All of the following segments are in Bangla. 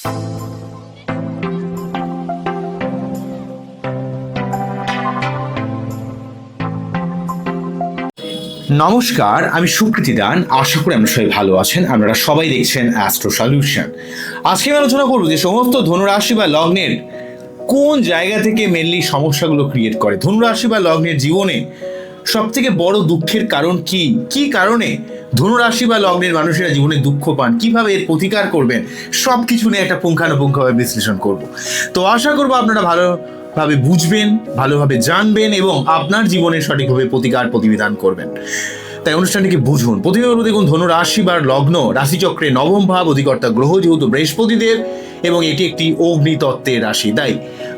নমস্কার, আমি সুকৃতি দান। আশা করি আমরা সবাই ভালো আছেন। আপনারা সবাই দেখছেন অ্যাস্ট্রো সলিউশন। আজকে আমি আলোচনা করবো যে সমস্ত ধনুরাশি বা লগ্নের কোন জায়গা থেকে মেনলি সমস্যাগুলো ক্রিয়েট করে। ধনুরাশি বা লগ্নের জীবনে সব থেকে বড় দুঃখের কারণ কি, কি কারণে ধনুরাশি বা লগ্নের মানুষেরা জীবনে দুঃখ পান, কিভাবে এর প্রতিকার করবেন, সব কিছু নিয়ে একটা পুঙ্খানুপুঙ্খভাবে বিশ্লেষণ করব। তো আশা করবো আপনারা ভালোভাবে বুঝবেন, ভালোভাবে জানবেন এবং আপনার জীবনে সঠিকভাবে প্রতিবিধান করবেন। তাই অনুষ্ঠানটিকে বুঝুন। প্রথমে বলবো, দেখুন, ধনুরাশি বা লগ্ন রাশিচক্রে নবম ভাব, অধিকর্তা গ্রহ যেহেতু বৃহস্পতিদেব এবং এটি একটি অগ্নিতত্ত্বের রাশি। তাই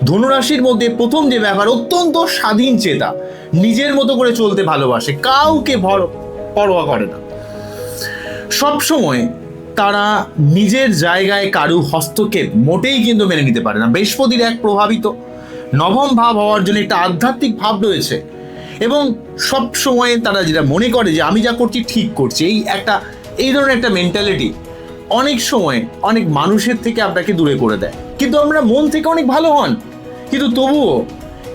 ধনুরাশির মধ্যে প্রথম যে ব্যাপার, অত্যন্ত স্বাধীন চেতা, নিজের মতো করে চলতে ভালোবাসে, কাউকে পরোয়া করে না। সবসময় তারা নিজের জায়গায় কারু হস্তক্ষেপ মোটেই কিন্তু মেনে নিতে পারে না। বৃহস্পতির এক প্রভাবিত নবম ভাব হওয়ার জন্য একটা আধ্যাত্মিক ভাব রয়েছে এবং সব সময় তারা যেটা মনে করে যে আমি যা করছি ঠিক করছি, এই ধরনের একটা মেন্টালিটি অনেক সময় অনেক মানুষের থেকে আপনাকে দূরে করে দেয়। কিন্তু আমরা মন থেকে অনেক ভালো হন, কিন্তু তবুও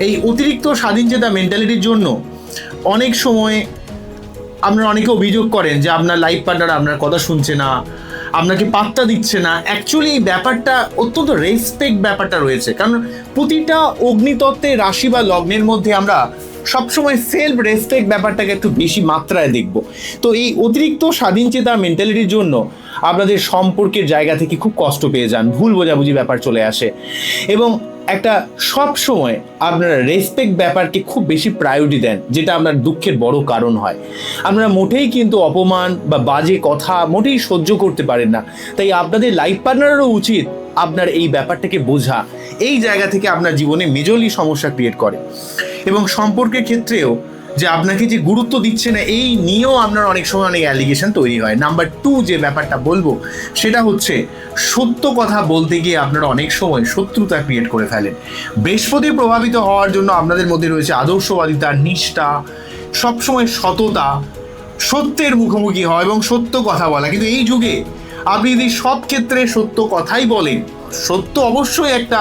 এই অতিরিক্ত স্বাধীনচেতা মেন্টালিটির জন্য অনেক সময় আপনারা অনেকে অভিযোগ করেন যে আপনার লাইফ পার্টনার আপনার কথা শুনছে না, আপনাকে পাত্তা দিচ্ছে না। অ্যাকচুয়ালি এই ব্যাপারটা অত্যন্ত রেসপেক্ট ব্যাপারটা রয়েছে, কারণ প্রতিটা অগ্নিতত্ত্বের রাশি বা লগ্নের মধ্যে আমরা সবসময় সেলফ রেসপেক্ট ব্যাপারটাকে একটু বেশি মাত্রায় দেখব। তো এই অতিরিক্ত স্বাধীনচেতা মেন্টালিটির জন্য আপনাদের সম্পর্কের জায়গা থেকে খুব কষ্ট পেয়ে যান, ভুল বোঝাবুঝি ব্যাপার চলে আসে এবং একটা সব সময় আপনারা রেসপেক্ট ব্যাপারকে খুব বেশি প্রায়োরিটি দেন, যেটা আপনার দুঃখের বড় কারণ হয়। আপনারা মোটেই কিন্তু অপমান বা বাজে কথা মোটেই সহ্য করতে পারেন না। তাই আপনাদের লাইফ পার্টনারেরও উচিত আপনার এই ব্যাপারটাকে বোঝা। এই জায়গা থেকে আপনার জীবনে মেজরলি সমস্যা ক্রিয়েট করে এবং সম্পর্কের ক্ষেত্রেও যে আপনাকে যে গুরুত্ব দিচ্ছে না, এই নিয়েও আপনার অনেক সময় অনেক অ্যালিগেশন তৈরি হয়। নাম্বার 2 যে ব্যাপারটা বলবো সেটা হচ্ছে সত্য কথা বলতে গিয়ে আপনারা অনেক সময় শত্রুতা ক্রিয়েট করে ফেলেন। বৃহস্পতি প্রভাবিত হওয়ার জন্য আপনাদের মধ্যে রয়েছে আদর্শবাদিতা, নিষ্ঠা, সবসময় সততা, সত্যের মুখোমুখি হয় এবং সত্য কথা বলা। কিন্তু এই যুগে আপনি যদি সব ক্ষেত্রে সত্য কথাই বলেন, সত্য অবশ্যই একটা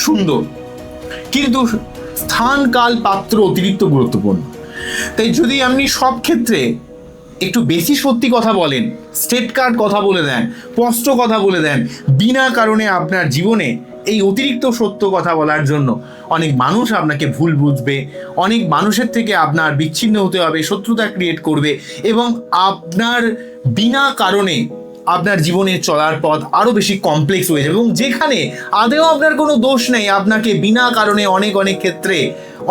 সুন্দর, কিন্তু স্থান, কাল, পাত্র অতিরিক্ত গুরুত্বপূর্ণ। তাই যদি আপনি সব ক্ষেত্রে একটু বেশি সত্যি কথা বলেন, স্ট্রেট কাট কথা বলে দেন, স্পষ্ট কথা বলে দেন, বিনা কারণে আপনার জীবনে এই অতিরিক্ত সত্য কথা বলার জন্য অনেক মানুষ আপনাকে ভুল বুঝবে, অনেক মানুষের থেকে আপনার বিচ্ছিন্ন হতে হবে, শত্রুতা ক্রিয়েট করবে এবং আপনার বিনা কারণে আপনার জীবনে চলার পথ আরও বেশি কমপ্লেক্স হয়ে যাবে এবং যেখানে আদেও আপনার কোনো দোষ নেই, আপনাকে বিনা কারণে অনেক ক্ষেত্রে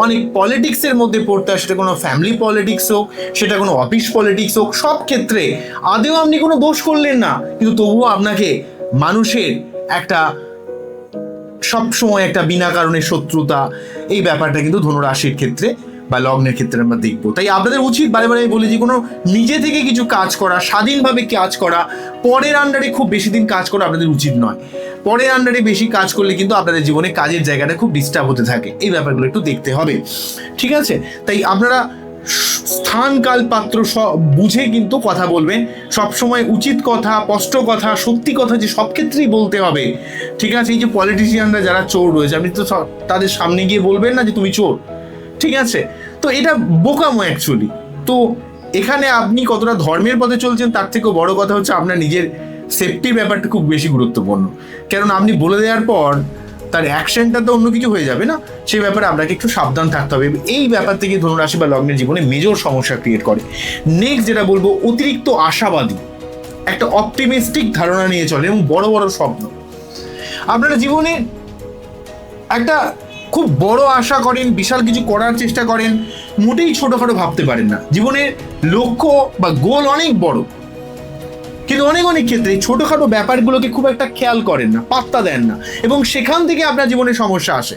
অনেক পলিটিক্সের মধ্যে পড়তে হয়। সেটা কোনো ফ্যামিলি পলিটিক্স হোক, সেটা কোনো অফিস পলিটিক্স হোক, সব ক্ষেত্রে আদেও আপনি কোনো দোষ করলেন না, কিন্তু তবুও আপনাকে মানুষের একটা সবসময় একটা বিনা কারণে শত্রুতা, এই ব্যাপারটা কিন্তু ধনুরাশির ক্ষেত্রে বা লগ্নের ক্ষেত্রে আমরা দেখবো। তাই আপনাদের উচিত, বারে বলি যে কোনো নিজে থেকে কিছু কাজ করা, স্বাধীনভাবে কাজ করা, পরের আন্ডারে খুব বেশি দিন কাজ করা আপনাদের উচিত নয়। পরের আন্ডারে বেশি কাজ করলে কিন্তু আপনাদের জীবনে কাজের জায়গাটা খুব ডিস্টার্ব হতে থাকে। এই ব্যাপারগুলো একটু দেখতে হবে, ঠিক আছে? তাই আপনারা স্থান, কাল, পাত্র সব বুঝে কিন্তু কথা বলবেন। সবসময় উচিত কথা, স্পষ্ট কথা, সত্যি কথা যে সব ক্ষেত্রেই বলতে হবে, ঠিক আছে? এই যে পলিটিশিয়ানরা যারা চোর রয়েছে, আপনি তো তাদের সামনে গিয়ে বলবেন না যে তুমি চোর, ঠিক আছে? তো এটা বোকামো অ্যাকচুয়ালি। তো এখানে আপনি কতটা ধর্মের পথে চলছেন তার থেকেও বড় কথা হচ্ছে আপনার নিজের সেফটির ব্যাপারটা খুব বেশি গুরুত্বপূর্ণ। কারণ আপনি বলে দেওয়ার পর তার অ্যাকশনটা তো অন্য কিছু হয়ে যাবে না, সেই ব্যাপারে আপনাকে একটু সাবধান থাকতে হবে। এই ব্যাপার থেকে ধনুরাশি বা লগ্নের জীবনে মেজর সমস্যা ক্রিয়েট করে। নেক্সট যেটা বলবো, অতিরিক্ত আশাবাদী, একটা অপটিমিস্টিক ধারণা নিয়ে চলে এবং বড় স্বপ্ন। আপনারা জীবনে একটা খুব বড় আশা করেন, বিশাল কিছু করার চেষ্টা করেন, মোটেই ছোটখাটো ভাবতে পারেন না। জীবনের লক্ষ্য বা গোল অনেক বড়, কিন্তু অনেক ক্ষেত্রে ছোটখাটো ব্যাপারগুলোকে খুব একটা খেয়াল করেন না, পাত্তা দেন না এবং সেখান থেকে আপনার জীবনে সমস্যা আসে।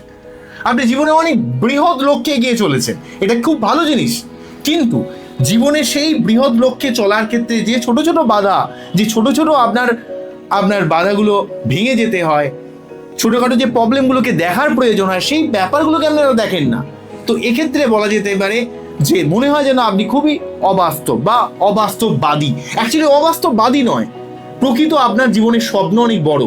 আপনি জীবনে অনেক বৃহৎ লক্ষ্যে এগিয়ে চলেছেন, এটা খুব ভালো জিনিস, কিন্তু জীবনে সেই বৃহৎ লক্ষ্যে চলার ক্ষেত্রে যে ছোট বাধা, যে ছোট আপনার বাধাগুলো ভেঙে যেতে হয়, ছোটখাটো যে প্রবলেমগুলোকে দেখার প্রয়োজন হয়, সেই ব্যাপারগুলোকে আপনারা দেখেন না। তো এক্ষেত্রে বলা যেতে পারে যে মনে হয় যেন আপনি খুবই অবাস্তব বা অবাস্তববাদী। অ্যাকচুয়ালি অবাস্তববাদী নয়, প্রকৃত আপনার জীবনের স্বপ্ন অনেক বড়,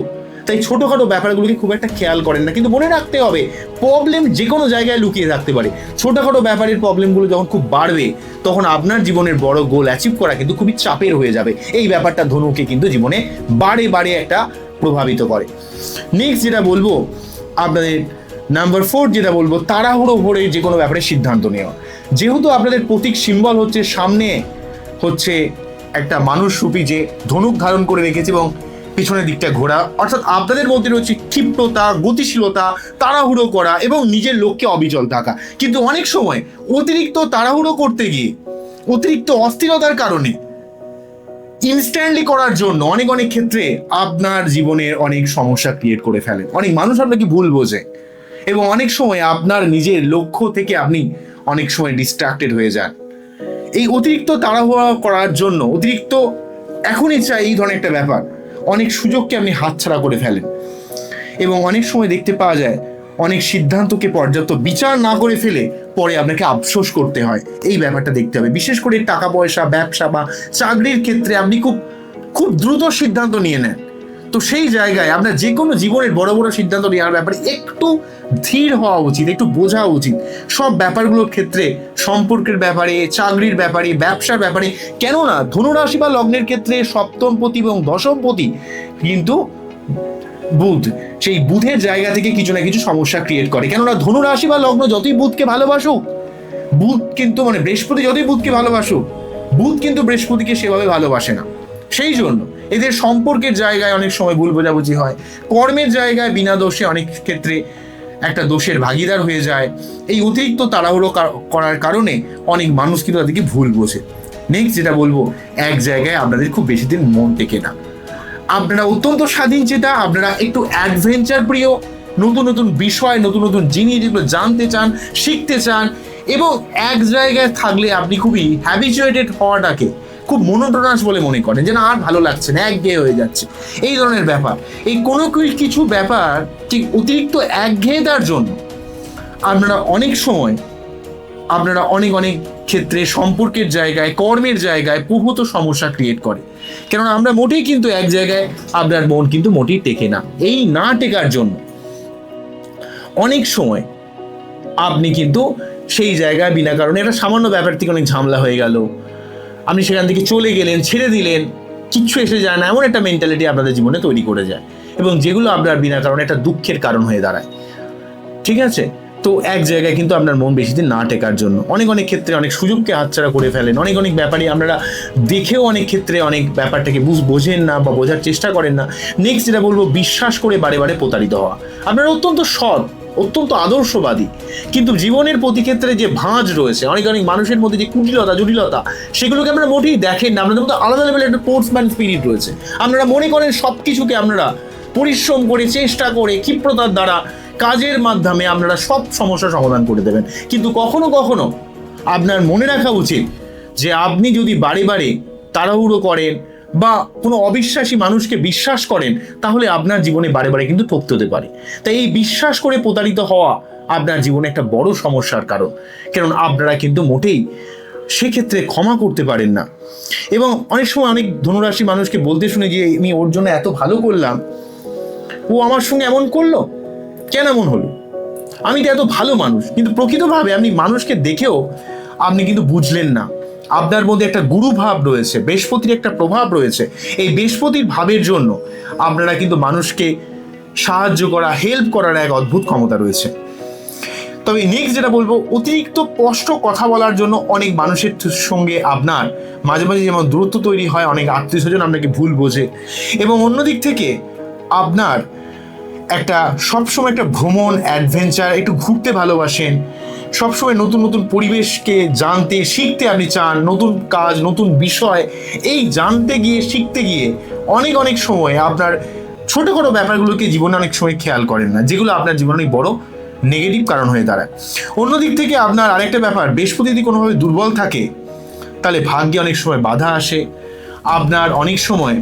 তাই ছোটোখাটো ব্যাপারগুলোকে খুব একটা খেয়াল করেন না। কিন্তু মনে রাখতে হবে, প্রবলেম যে কোনো জায়গায় লুকিয়ে থাকতে পারে। ছোটোখাটো ব্যাপারের প্রবলেমগুলো যখন খুব বাড়বে, তখন আপনার জীবনের বড় গোল অ্যাচিভ করা কিন্তু খুবই চাপের হয়ে যাবে। এই ব্যাপারটা ধনুকে কিন্তু জীবনে বারে বারে একটা প্রভাবিত করে। নেক্সট যেটা বলবো আপনাদের, নাম্বার 4 যেটা বলবো, তাড়াহুড়ো ভরে যে কোনো ব্যাপারে সিদ্ধান্ত নেওয়া। যেহেতু আপনাদের প্রতীক সিম্বল হচ্ছে সামনে হচ্ছে একটা মানুষরূপী যে ধনুক ধারণ করে রেখেছে এবং পিছনের দিকটা ঘোরা, অর্থাৎ আপনাদের মধ্যে রয়েছে ক্ষিপ্রতা, গতিশীলতা, তাড়াহুড়ো করা এবং নিজের লক্ষ্যে অবিচল থাকা। কিন্তু অনেক সময় অতিরিক্ত তাড়াহুড়ো করতে গিয়ে, অতিরিক্ত অস্থিরতার কারণে, ইনস্ট্যান্টলি করার জন্য অনেক ক্ষেত্রে আপনার জীবনের অনেক সমস্যা ক্রিয়েট করে ফেলেন। অনেক মানুষ আপনাকে ভুল বোঝে এবং অনেক সময় আপনার নিজের লক্ষ্য থেকে আপনি অনেক সময় ডিস্ট্রাক্টেড হয়ে যান। এই অতিরিক্ত তাড়াহুড়ো করার জন্য, অতিরিক্ত এখনই চাই এই ধরনের একটা ব্যাপার, অনেক সুযোগকে আপনি হাতছাড়া করে ফেলেন এবং অনেক সময় দেখতে পাওয়া যায় অনেক সিদ্ধান্তকে পর্যাপ্ত বিচার না করে ফেলে পরে আপনাকে আফসোস করতে হয়। এই ব্যাপারটা দেখতে হবে। বিশেষ করে টাকা পয়সা, ব্যবসা বা চাকরির ক্ষেত্রে আপনি খুব দ্রুত সিদ্ধান্ত নিয়ে নেন। তো সেই জায়গায় আপনার যে কোনো জীবনের বড় বড় সিদ্ধান্ত নেওয়ার ব্যাপারে একটু ধীর হওয়া উচিত, একটু বোঝা উচিত সব ব্যাপারগুলোর ক্ষেত্রে, সম্পর্কের ব্যাপারে, চাকরির ব্যাপারে, ব্যবসার ব্যাপারে। কেননা ধনুরাশি বা লগ্নের ক্ষেত্রে সপ্তমপতি এবং দশমপতি কিন্তু বুধ, সেই বুধের জায়গা থেকে কিছু না কিছু সমস্যা ক্রিয়েট করে। কেননা ধনুরাশি বা লগ্ন যতই বুধকে ভালোবাসুক, বুধ কিন্তু বৃহস্পতি যতই বুধকে ভালোবাসুক, বুধ কিন্তু বৃহস্পতিকে সেভাবে ভালোবাসে না। সেই জন্য এদের সম্পর্কের জায়গায় অনেক সময় ভুল বোঝাবুঝি হয়, কর্মের জায়গায় বিনা দোষে অনেক ক্ষেত্রে একটা দোষের ভাগিদার হয়ে যায়। এই অতিরিক্ত তাড়াহুড়ো করার কারণে অনেক মানুষ কিন্তু তাদেরকে ভুল বোঝে। নেক্সট যেটা বলবো, এক জায়গায় আপনাদের খুব বেশি দিন মন টেকে না। আপনারা অত্যন্ত স্বাধীন চেতা, আপনারা একটু অ্যাডভেঞ্চার প্রিয়, নতুন বিষয়, নতুন জিনিস যেগুলো জানতে চান, শিখতে চান এবং এক জায়গায় থাকলে আপনি খুবই হ্যাবিচুয়েটেড হওয়াটাকে খুব মনোটোনাস বলে মনে করেন, যে না আর ভালো লাগছে না, একঘেয়ে হয়ে যাচ্ছে, এই ধরনের ব্যাপার। এই কোনো কিছু ব্যাপার ঠিক অতিরিক্ত একঘেয়েতার জন্য আপনারা অনেক সময় অনেক ক্ষেত্রে সম্পর্কের জায়গায়, কর্মের জায়গায় প্রভূত সমস্যা ক্রিয়েট করে। কেননা আমরা মোটেই কিন্তু এক জায়গায় আপনার মন কিন্তু মোটেই টেকে না। এই না টেকার জন্য অনেক সময় আপনি কিন্তু সেই জায়গায় বিনা কারণে একটা সামান্য ব্যাপার থেকে অনেক ঝামেলা হয়ে গেল, আপনি সেখান থেকে চলে গেলেন, ছেড়ে দিলেন, কিচ্ছু এসে যায় না, এমন একটা মেন্টালিটি আপনাদের জীবনে তৈরি করে যায় এবং যেগুলো আপনার বিনা কারণে একটা দুঃখের কারণ হয়ে দাঁড়ায়। ঠিক আছে? তো এক জায়গায় কিন্তু আপনার মন বেশি দিন না টেকার জন্য অনেক ক্ষেত্রে অনেক সুযোগকে হাতছাড়া করে ফেলেন। অনেক ব্যাপারে আপনারা দেখেও অনেক ক্ষেত্রে অনেক ব্যাপারটাকে বোঝেন না বা বোঝার চেষ্টা করেন না। নেক্সট যেটা বলবো, বিশ্বাস করে বারে বারে প্রতারিত হওয়া। আপনারা অত্যন্ত সৎ, অত্যন্ত আদর্শবাদী, কিন্তু জীবনের প্রতি ক্ষেত্রে যে ভাঁজ রয়েছে, অনেক মানুষের মধ্যে যে কুটিলতা, জটিলতা, সেগুলোকে আপনারা মোটেই দেখেন না। আপনাদের মধ্যে আলাদা লেভেলের একটা স্পোর্টসম্যান স্পিরিট রয়েছে। আপনারা মনে করেন সব কিছুকে আপনারা পরিশ্রম করে, চেষ্টা করে, ক্ষিপ্রতার দ্বারা, কাজের মাধ্যমে আপনারা সব সমস্যার সমাধান করে দেবেন। কিন্তু কখনো কখনো আপনার মনে রাখা উচিত যে আপনি যদি বারে বারে তাড়াহুড়ো করেন বা কোনো অবিশ্বাসী মানুষকে বিশ্বাস করেন, তাহলে আপনার জীবনে বারে বারে কিন্তু ঠকতে হতে পারে। তাই এই বিশ্বাস করে প্রতারিত হওয়া আপনার জীবনে একটা বড় সমস্যার কারণ। কারণ আপনারা কিন্তু মোটেই সেক্ষেত্রে ক্ষমা করতে পারেন না। এবং অনেক সময় অনেক ধনুরাশি মানুষকে বলতে শুনে যে আমি ওর জন্য এত ভালো করলাম, ও আমার সঙ্গে এমন করলো, কেন এমন হলো, আমি তো এত ভালো মানুষ। কিন্তু প্রকৃতভাবে আপনি মানুষকে দেখেও আপনি কিন্তু বুঝলেন না আপনার মধ্যে একটা গুরু ভাব রয়েছে, বৃহস্পতির একটা প্রভাব রয়েছে। এই বৃহস্পতির ভাবের জন্য আপনারা কিন্তু মানুষকে সাহায্য করা, হেল্প করার এক অদ্ভুত ক্ষমতা রয়েছে। তবে নেক্সট যেটা বলবো, অতিরিক্ত স্পষ্ট কথা বলার জন্য অনেক মানুষের সঙ্গে আপনার মাঝে মাঝে যেমন দূরত্ব তৈরি হয়, অনেক আত্মীয় স্বজন আপনাকে ভুল বোঝে এবং অন্যদিক থেকে আপনার একটা সবসময় একটা ভ্রমণ, অ্যাডভেঞ্চার, একটু ঘুরতে ভালোবাসেন, সবসময় নতুন পরিবেশকে জানতে, শিখতে আপনি চান, নতুন কাজ, নতুন বিষয়, এই জানতে গিয়ে, শিখতে গিয়ে অনেক সময় আপনার ছোটোখাটো ব্যাপারগুলোকে জীবনে অনেক সময় খেয়াল করেন না, যেগুলো আপনার জীবনে অনেক বড় নেগেটিভ কারণ হয়ে দাঁড়ায়। অন্যদিক থেকে আপনার আরেকটা ব্যাপার, বৃহস্পতি যদি কোনোভাবে দুর্বল থাকে তাহলে ভাগ্যে অনেক সময় বাধা আসে। আপনার অনেক সময়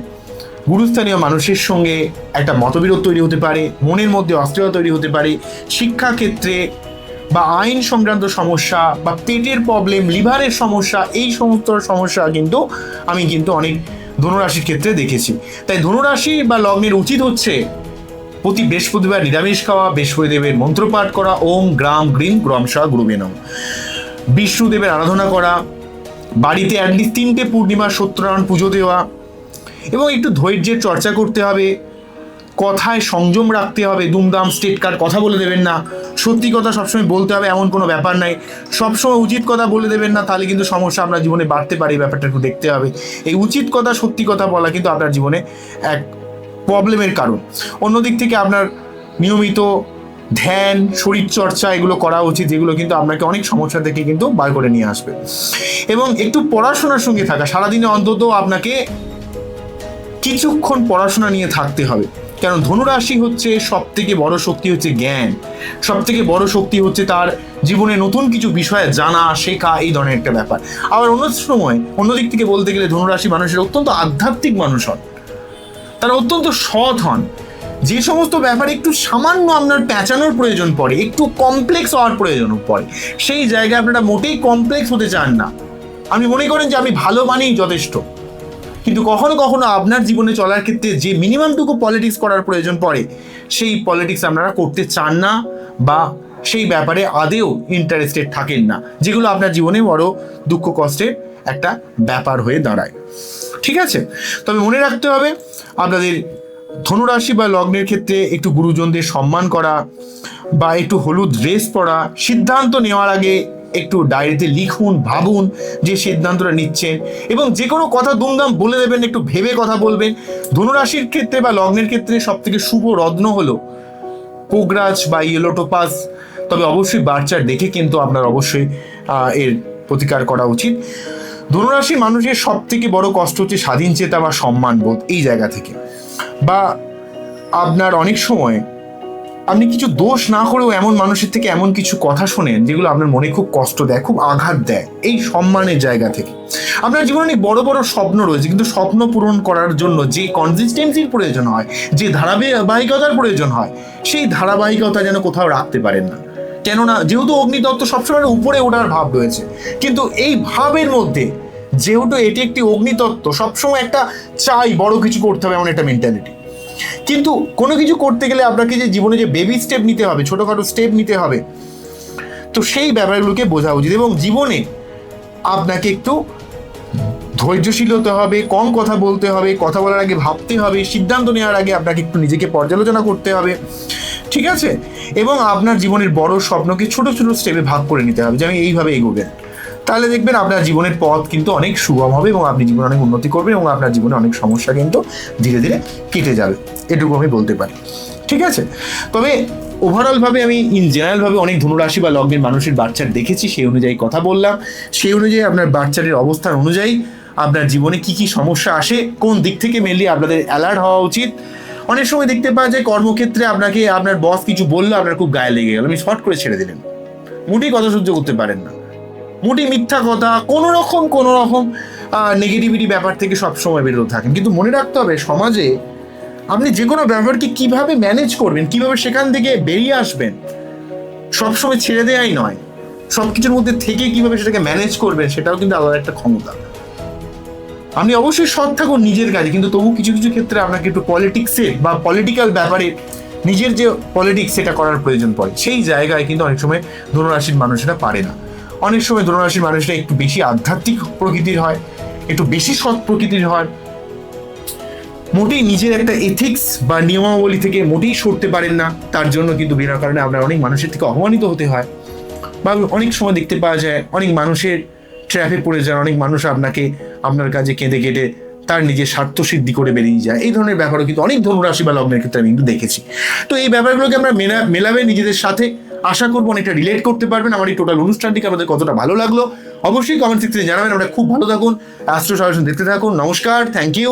গুরুস্থানীয় মানুষের সঙ্গে একটা মতবিরোধ তৈরি হতে পারে, মনের মধ্যে অস্থিরতা তৈরি হতে পারে, শিক্ষাক্ষেত্রে বা আইন সংক্রান্ত সমস্যা বা পেটের প্রবলেম, লিভারের সমস্যা, এই সমস্ত সমস্যা কিন্তু আমি অনেক ধনুরাশির ক্ষেত্রে দেখেছি। তাই ধনুরাশি বা লগ্নের উচিত হচ্ছে প্রতি বৃহস্পতিবার নিরামিষ খাওয়া, বৃহস্পতিদেবের মন্ত্রপাঠ করা, ওম গ্রাম গ্রীম গ্রমশা গুরুবে নমঃ, বিষ্ণুদেবের আরাধনা করা, বাড়িতে অ্যাটলিস্ট 3টে পূর্ণিমা সত্যনারায়ণ পুজো দেওয়া, এবং একটু ধৈর্যের চর্চা করতে হবে, কথায় সংযম রাখতে হবে, দুমদাম স্টেট কার্ড কথা বলে দেবেন না, সত্যি কথা সবসময় বলতে হবে এমন কোনো ব্যাপার নাই, সবসময় উচিত কথা বলে দেবেন না, তাহলে কিন্তু সমস্যা আপনার জীবনে বাড়তে পারে, এই ব্যাপারটা একটু দেখতে হবে। এই উচিত কথা সত্যি কথা বলা কিন্তু আপনার জীবনে এক প্রবলেমের কারণ। অন্যদিক থেকে আপনার নিয়মিত ধ্যান, শরীরচর্চা এগুলো করা উচিত, যেগুলো কিন্তু আপনাকে অনেক সমস্যা থেকে কিন্তু বার করে নিয়ে আসবে। এবং একটু পড়াশোনার সঙ্গে থাকা, সারাদিনে অন্তত আপনাকে কিছুক্ষণ পড়াশোনা নিয়ে থাকতে হবে, কারণ ধনুরাশি হচ্ছে সব থেকে বড় শক্তি হচ্ছে জ্ঞান, সব থেকে বড় শক্তি হচ্ছে তার জীবনে নতুন কিছু বিষয়ে জানা, শেখা, এই ধরনের একটা ব্যাপার। আবার অন্যদিক থেকে বলতে গেলে ধনুরাশি মানুষের অত্যন্ত আধ্যাত্মিক মানুষ হন, তারা অত্যন্ত সৎ হন। যে সমস্ত ব্যাপারে একটু সামান্য আপনার প্যাঁচানোর প্রয়োজন পড়ে, একটু কমপ্লেক্স হওয়ার প্রয়োজন পড়ে, সেই জায়গায় আপনারা মোটেই কমপ্লেক্স হতে চান না। আপনি মনে করেন যে আমি ভালো মানেই যথেষ্ট, কিন্তু কখনো কখনো আপনার জীবনে চলার ক্ষেত্রে যে মিনিমামটুকু পলিটিক্স করার প্রয়োজন পড়ে, সেই পলিটিক্স আপনারা করতে চান না বা সেই ব্যাপারে আদেও ইন্টারেস্টেড থাকেন না, যেগুলো আপনার জীবনে বড় দুঃখ কষ্টের একটা ব্যাপার হয়ে দাঁড়ায়। ঠিক আছে, তবে মনে রাখতে হবে আপনাদের ধনুরাশি বা লগ্নের ক্ষেত্রে একটু গুরুজনদের সম্মান করা বা একটু হলুদ ড্রেস পরা, সিদ্ধান্ত নেওয়ার আগে একটু ডায়েরিতে লিখুন, ভাবুন যে সিদ্ধান্তটা নিচ্ছেন, এবং যে কোনো কথা দুমদাম বলে দেবেন, একটু ভেবে কথা বলবেন। ধনুরাশির ক্ষেত্রে বা লগ্নের ক্ষেত্রে সব থেকে শুভ রত্ন হলো পোগরাজ বা ইয়েলো টোপাস, তবে অবশ্যই বাচ্চার দেখে কিন্তু আপনার অবশ্যই এর প্রতিকার করা উচিত। ধনুরাশির মানুষের সব থেকে বড় কষ্ট হচ্ছে স্বাধীন চেতা বা সম্মান বোধ, এই জায়গা থেকে। বা আপনার অনেক সময় আপনি কিছু দোষ না করেও এমন মানুষের থেকে এমন কিছু কথা শোনেন যেগুলো আপনার মনে খুব কষ্ট দেয়, খুব আঘাত দেয়, এই সম্মানের জায়গা থেকে। আপনার জীবনে অনেক বড় বড় স্বপ্ন রয়েছে, কিন্তু স্বপ্ন পূরণ করার জন্য যে কনসিস্টেন্সির প্রয়োজন হয়, যে ধারাবাহিকতার প্রয়োজন হয়, সেই ধারাবাহিকতা যেন কোথাও রাখতে পারেন না। কেননা যেহেতু অগ্নিতত্ত্ব সবসময় উপরে ওঠার ভাব রয়েছে, কিন্তু এই ভাবের মধ্যে যেহেতু এটি একটি অগ্নিতত্ত্ব, সবসময় একটা চাই বড় কিছু করতে হবে এমন একটা মেন্টালিটি। কিন্তু কোনো কিছু করতে গেলে আপনাকে যে জীবনে যে বেবি স্টেপ নিতে হবে, ছোটোখাটো স্টেপ নিতে হবে, তো সেই ব্যাপারগুলোকে বোঝা উচিত। এবং জীবনে আপনাকে একটু ধৈর্যশীল হতে হবে, কম কথা বলতে হবে, কথা বলার আগে ভাবতে হবে, সিদ্ধান্ত নেওয়ার আগে আপনাকে একটু নিজেকে পর্যালোচনা করতে হবে। ঠিক আছে, এবং আপনার জীবনের বড় স্বপ্নকে ছোট ছোট স্টেপে ভাগ করে নিতে হবে, যে আমি এইভাবে এগোবেন, তাহলে দেখবেন আপনার জীবনের পথ কিন্তু অনেক সুগম হবে এবং আপনি জীবনে অনেক উন্নতি করবেন এবং আপনার জীবনে অনেক সমস্যা কিন্তু ধীরে ধীরে কেটে যাবে, এটুকু আমি বলতে পারি। ঠিক আছে, তবে ওভারঅলভাবে আমি জেনারেলভাবে অনেক ধনুরাশি বা লগ্নের মানুষের বাচ্চার দেখেছি, সেই অনুযায়ী কথা বললাম, সেই অনুযায়ী আপনার বাচ্চাদের অবস্থান অনুযায়ী আপনার জীবনে কি কি সমস্যা আসে, কোন দিক থেকে মেনলি আপনাদের অ্যালার্ট হওয়া উচিত। অনেক সময় দেখতে পাওয়া যায় কর্মক্ষেত্রে আপনাকে আপনার বস কিছু বললো, আপনার খুব গায়ে লেগে গেল, আপনি শর্ট করে ছেড়ে দিলেন, মোটেই কথা সহ্য করতে পারেন না, মোটেই মিথ্যা কথা, কোনো রকম নেগেটিভিটি ব্যাপার থেকে সবসময় বেরোতে থাকেন। কিন্তু মনে রাখতে হবে সমাজে আপনি যে কোনো ব্যাপারকে কিভাবে ম্যানেজ করবেন, কিভাবে সেখান থেকে বেরিয়ে আসবেন, সবসময় ছেড়ে দেওয়াই নয়, সব কিছুর মধ্যে থেকে কিভাবে সেটাকে ম্যানেজ করবেন সেটাও কিন্তু আলাদা একটা ক্ষমতা। আপনি অবশ্যই সৎ থাকুন নিজের কাজে, কিন্তু তবু কিছু কিছু ক্ষেত্রে আপনাকে একটু পলিটিক্সে বা পলিটিক্যাল ব্যাপারে নিজের যে পলিটিক্স সেটা করার প্রয়োজন পড়ে, সেই জায়গায় কিন্তু অনেক সময় ধনুরাশির মানুষেরা পারে না। অনেক সময় ধনুরাশির মানুষরা একটু বেশি আধ্যাত্মিক প্রকৃতির হয়, একটু বেশি সৎ প্রকৃতির হয়, মোটেই নিজের একটা এথিক্স বা নিয়মাবলী থেকে মোটেই সরতে পারেন না, তার জন্য কিন্তু বিনা কারণে আপনার অনেক মানুষের থেকে অপমানিত হতে হয়। বা অনেক সময় দেখতে পাওয়া যায় অনেক মানুষের ট্র্যাপে পড়ে যান, অনেক মানুষ আপনার কাছে কেঁদে কেটে তার নিজের স্বার্থ সিদ্ধি করে বেরিয়ে যায়, এই ধরনের ব্যাপারও কিন্তু অনেক ধনুরাশি বা লগ্নের ক্ষেত্রে আমি কিন্তু দেখেছি। তো এই ব্যাপারগুলোকে আমরা মেলাবেন নিজেদের সাথে, আশা করবো অনেকটা রিলেট করতে পারবেন। আমার এই টোটাল অনুষ্ঠানটিকে আমাদের কতটা ভালো লাগলো অবশ্যই কমেন্ট সেকশনে জানাবেন। আমরা খুব ভালো থাকুন, অ্যাস্ট্রো সলিউশন দেখতে থাকুন। নমস্কার, থ্যাংক ইউ।